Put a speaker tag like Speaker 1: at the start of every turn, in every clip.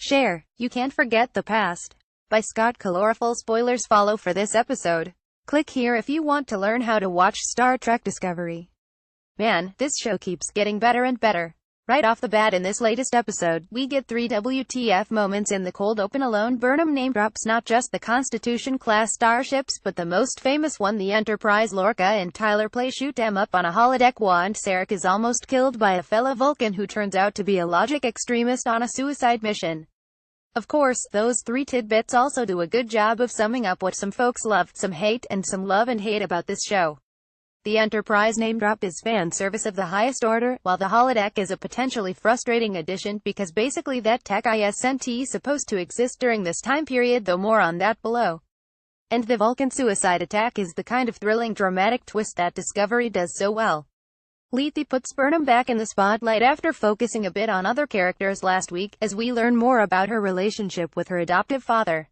Speaker 1: share. You can't forget the past. By Scott Colorful. Spoilers follow for this episode. Click here if you want to learn how to watch Star Trek Discovery. Man, this show keeps getting better and better. Right off the bat in this latest episode, we get 3 WTF moments in the cold open. Alone Burnham name drops not just the Constitution-class starships but the most famous one, the Enterprise. Lorca and Tyler Play shoot 'em up on a holodeck and Sarek is almost killed by a fellow Vulcan who turns out to be a logic extremist on a suicide mission. Of course, those 3 tidbits also do a good job of summing up what some folks loved, some hate, and some love and hate about this show. The Enterprise name drop is fan service of the highest order, while the holodeck is a potentially frustrating addition because basically that tech isn't supposed to exist during this time period, though more on that below. And the Vulcan suicide attack is the kind of thrilling dramatic twist that Discovery does so well. Lethe puts Burnham back in the spotlight after focusing a bit on other characters last week, as we learn more about her relationship with her adoptive father.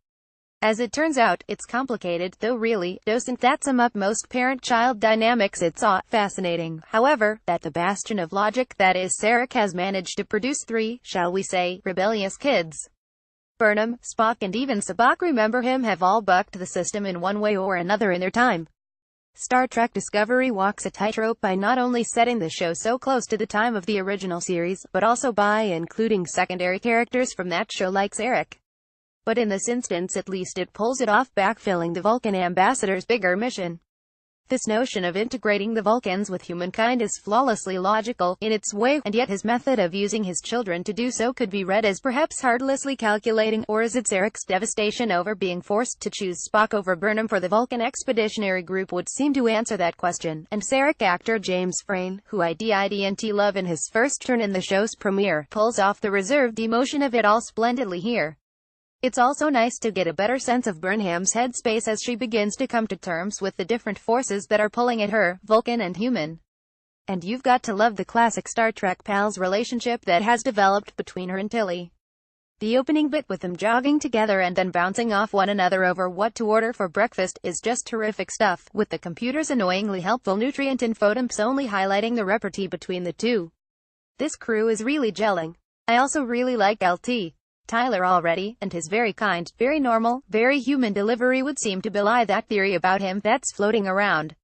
Speaker 1: As it turns out, it's complicated, though really doesn't that sum up most parent-child dynamics. It's fascinating, however, that the bastion of logic that is Sarek has managed to produce 3, shall we say, rebellious kids. Burnham, Spock and even Sabak, remember him, have all bucked the system in one way or another in their time. Star Trek Discovery walks a tightrope by not only setting the show so close to the time of the original series, but also by including secondary characters from that show like Sarek. But in this instance at least it pulls it off, backfilling the Vulcan ambassador's bigger mission. This notion of integrating the Vulcans with humankind is flawlessly logical in its way, and yet his method of using his children to do so could be read as perhaps heartlessly calculating. Or is it Sarek's devastation over being forced to choose Spock over Burnham for the Vulcan Expeditionary Group would seem to answer that question, and Sarek actor James Frain, who I didn't love in his first turn in the show's premiere, pulls off the reserved emotion of it all splendidly here. It's also nice to get a better sense of Burnham's headspace as she begins to come to terms with the different forces that are pulling at her, Vulcan and human. And you've got to love the classic Star Trek pals relationship that has developed between her and Tilly. The opening bit with them jogging together and then bouncing off one another over what to order for breakfast is just terrific stuff, with the computer's annoyingly helpful nutrient info dumps only highlighting the repartee between the two. This crew is really gelling. I also really like LT. Tyler already, and his very kind, very normal, very human delivery would seem to belie that theory about him that's floating around.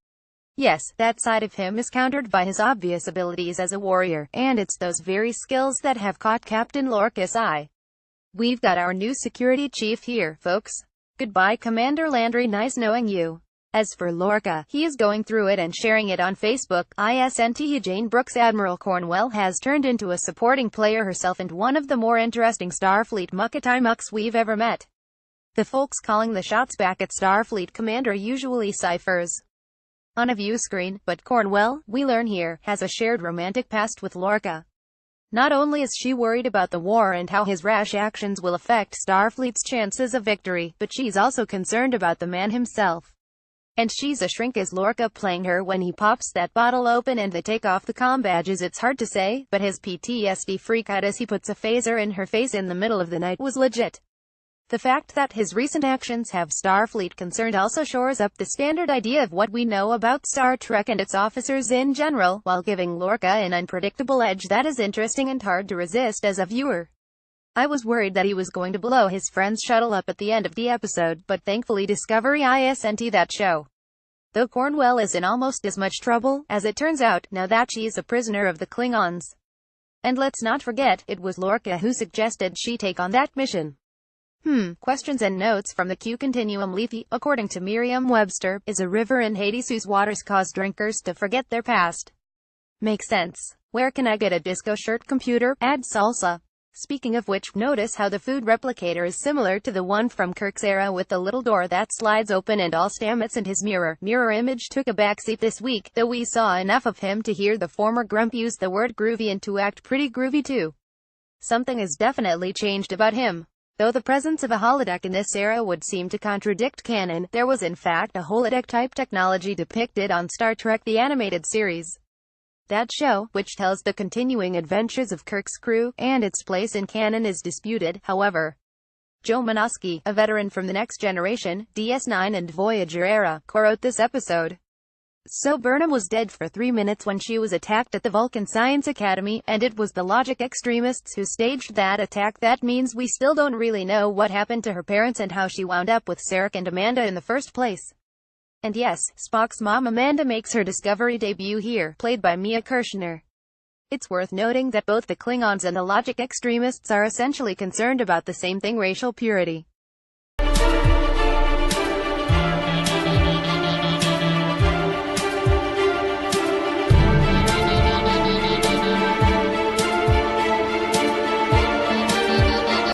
Speaker 1: Yes, that side of him is countered by his obvious abilities as a warrior, and it's those very skills that have caught Captain Lorca's eye. We've got our new security chief here, folks. Goodbye, Commander Landry, nice knowing you. As for Lorca, he is going through it and sharing it on Facebook. Jane Brooks. Admiral Cornwell has turned into a supporting player herself and one of the more interesting Starfleet muckaty-mucks we've ever met. The folks calling the shots back at Starfleet Commander usually ciphers on a view screen, but Cornwell, we learn here, has a shared romantic past with Lorca. Not only is she worried about the war and how his rash actions will affect Starfleet's chances of victory, but she's also concerned about the man himself. And she's a shrink as Lorca playing her when he pops that bottle open and they take off the comm badges. It's hard to say, but his PTSD freakout as he puts a phaser in her face in the middle of the night was legit. The fact that his recent actions have Starfleet concerned also shores up the standard idea of what we know about Star Trek and its officers in general, while giving Lorca an unpredictable edge that is interesting and hard to resist as a viewer. I was worried that he was going to blow his friend's shuttle up at the end of the episode, but thankfully Discovery isn't that show. Though Cornwell is in almost as much trouble, as it turns out, now that she's a prisoner of the Klingons. And let's not forget, it was Lorca who suggested she take on that mission. Questions and notes from the Q Continuum. Lethe, according to Merriam-Webster, is a river in Hades whose waters cause drinkers to forget their past. Makes sense. Where can I get a disco shirt? Computer, add salsa. Speaking of which, notice how the food replicator is similar to the one from Kirk's era with the little door that slides open, and all Stamets and his mirror image took a backseat this week, though we saw enough of him to hear the former grump use the word groovy and to act pretty groovy too. Something has definitely changed about him. Though the presence of a holodeck in this era would seem to contradict canon, there was in fact a holodeck-type technology depicted on Star Trek the Animated Series. That show, which tells the continuing adventures of Kirk's crew, and its place in canon is disputed, however. Joe Menosky, a veteran from The Next Generation, DS9 and Voyager era, co-wrote this episode. So Burnham was dead for 3 minutes when she was attacked at the Vulcan Science Academy, and it was the logic extremists who staged that attack. That means we still don't really know what happened to her parents and how she wound up with Sarek and Amanda in the first place. And yes, Spock's mom Amanda makes her Discovery debut here, played by Mia Kirshner. It's worth noting that both the Klingons and the logic extremists are essentially concerned about the same thing: racial purity.